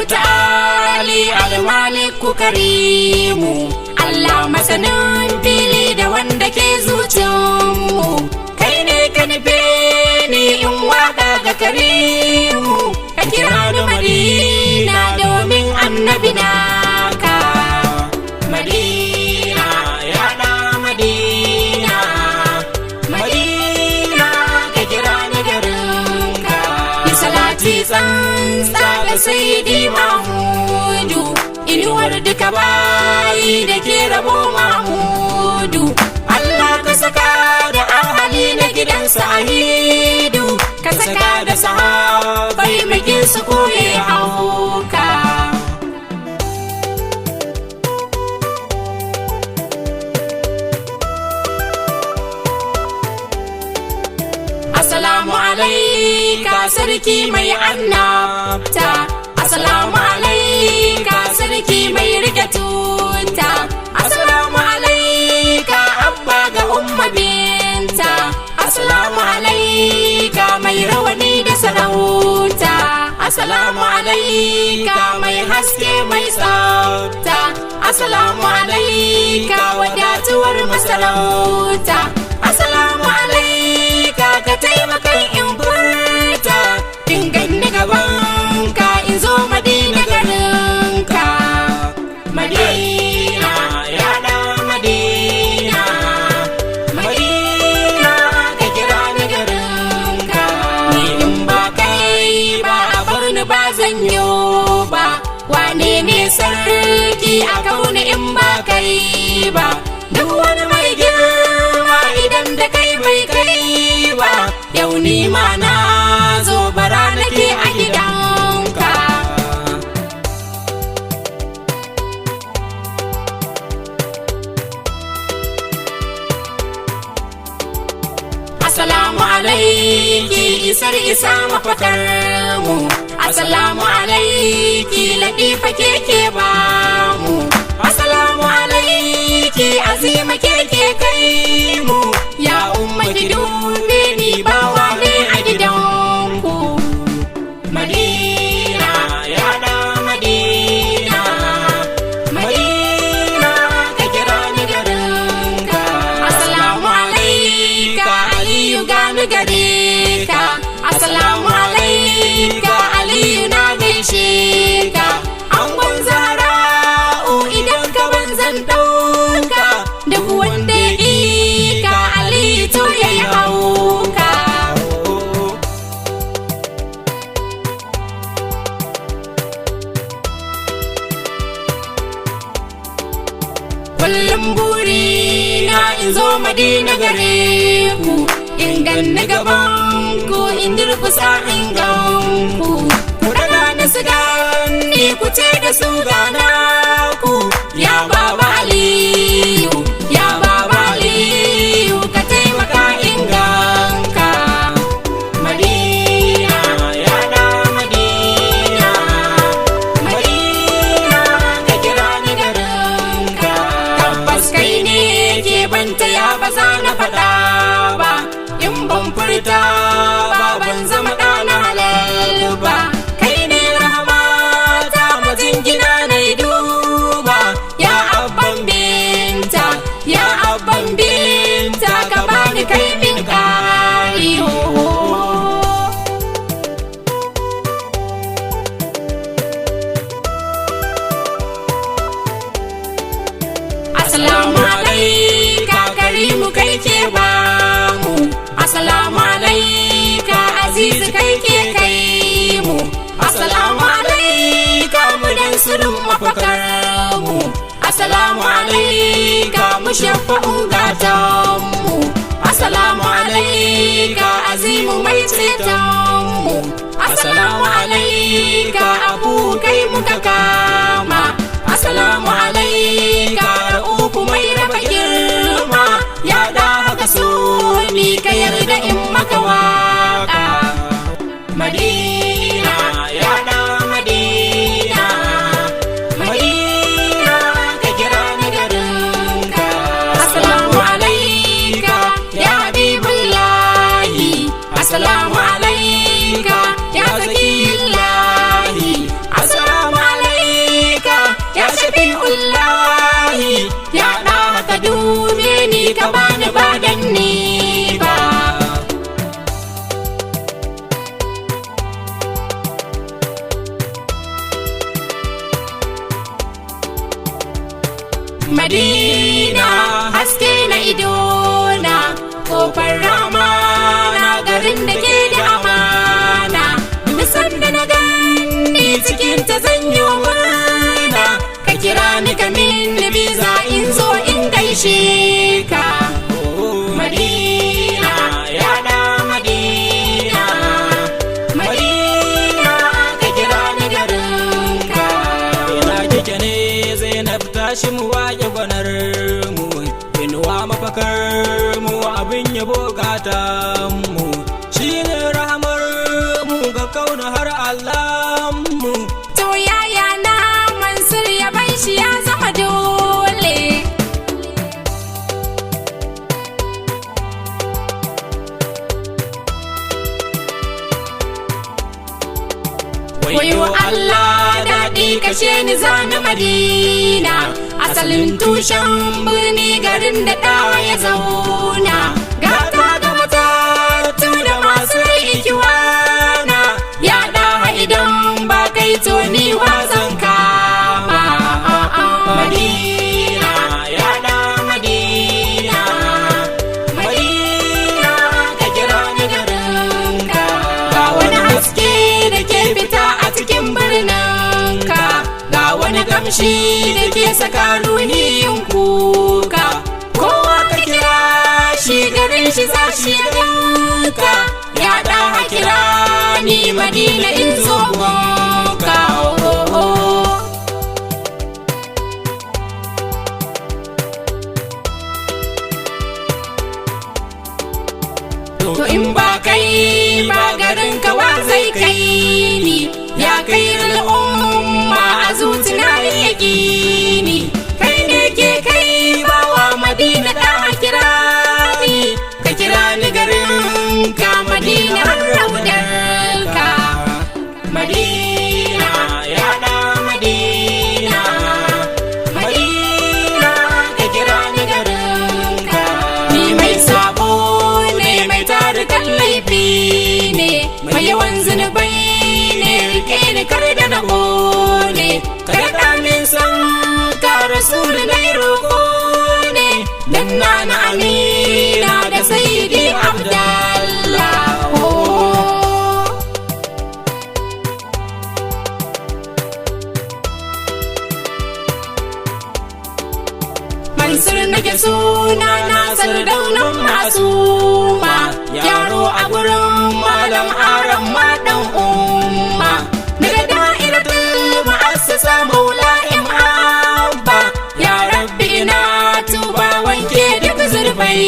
muta'ali al-maliku karimu, Allah masanin fili da wanda ke zuciyanmu. Kai ne ka nufe ni in waka ga karimu, ka kira ni Madina domin annabi naka. Madina ya da Madina, Madina ka kira ni garinka. Yi salati tsantsa ga Sayyidi Mahmudu, inuwar duka bayi da ke rabo Mahmudu. Allah ka saka da ahali na gidan Sa'idu, ka saka da sahabai magin su koye hauka. Assalamu alaika sarki mai annabta, assalamu alaika sarki mai rike tuta, assalamu alaika abba ga umma binta, assalamu alaika mai rawani da sarauta, assalamu alaika mai haske mai tsafta, assalamu alaika wadatuwar masarauta, assalamu alaika ka taimakan in furta, in ganni gabanka in zo Madina garinka. Madina ya da Madina, Madina ka kira ni garinka. Ni in ba kai ba a bar ni ba zan yi ba, wane ne sarki a kauni in ba kai ba. Duk wani mai girma idan da kai bai kai ba, yau ni ma na zo bara nake a gidanka. Assalamu alaiki isar isa mafatar mu, assalamu alaiki latifa keke ba mu, assalamu alaiki azima keke kai mu, ya umma ki dube ni bawa ne a gidanku. Madina ya da Madina, Madina ka kira ni garinka. Assalamu alaika Aliyu gani gare ka, assalamu alaika Aliyu na gaishe ka. Angon Zara'u idan ka ban zan ɗauka, duk wanda ya ƙi ka Aliyu to ya yi hauka. Kullum burina in zo Madina gare ku, in ganni gaban ku in durkusa in ganku, ku daga da su gani ku ce da su gana ku. Ya Baba Aliyu, ya Baba Aliyu ka taimaka in ganka. Madina ya da Madina, Madina ka kira ni garinka. Tabbas kai ne ke banta ya ba za na faɗa ba, in ban furta ba ban zama ɗana halal ba. Kai ne rahama ta majingina na duba, ya abban binta, ya abban binta ka bani kai min ƙariyo. Assalamu alaika karimu kai ke ba mu, assalamu alaika azizu kai ke kai mu, assalamu alaika mu dan surun mafakar mu, assalamu alaika mu shafa'un gatan mu, assalamu alaika azimu mai ceton mu, assalamu alaika abu kai muka kama, assalamu alaika ra'ufu mai raba girma, ya da haka so ni ka yarda in maka waka. Madina ya da Madina, Madina ka kira ni garinka. Assalamu alaika ya Habibullahi, assalamu alaika ya Zakiyallahi, assalamu tashi mu waƙe gwanar mu, inuwa mafakar mu, abin yabo gatan mu, shine rahamar mu ga kauna har Allah mu. To yaya na Mansur ya bai shi ya zama dole. Wayo Allah daɗi kashe ni zani Madina, asalin tushen birni garin da ɗa ya zauna. Gata ga matatu da masu ikiwana, ya ɗa idan ba kai to ni wazan kama. Madina, ya ɗa Madina, Madina ka kira ni garinka. Ga wani haske da ke fita a cikin birninka, ga wani kamshi da ke saka ruhi yin kuka. Kowa ka kira shi garin shi za shi yanka, ya ɗa kira ni Madina in zo gonka. To in ba kai ba garin ka wa zai kai ni, ya kai al'umma a zuciya yaƙini. Kai ne ke kai bawa Madina da kira ni, ka kira ni garin ka Madina har raudarka. Madina, ya ɗa Madina, Madina ka kira ni garinka. Ni mai sabo ne, mai tarukan laifi ne, mai yawan zunubai ne, rike ni kar da na ƙone. Kada min san ka Rasul dai roƙo ne, dan na Amina da Sayyidi Abdallah. Mansur nake suna na Sardaunan Masuma, yaro a gurin Malam Aram ma dan umma. Daga da'iratul mu'assasa Maula Abba, ya Rabbi ina tuba wanke duk zurbai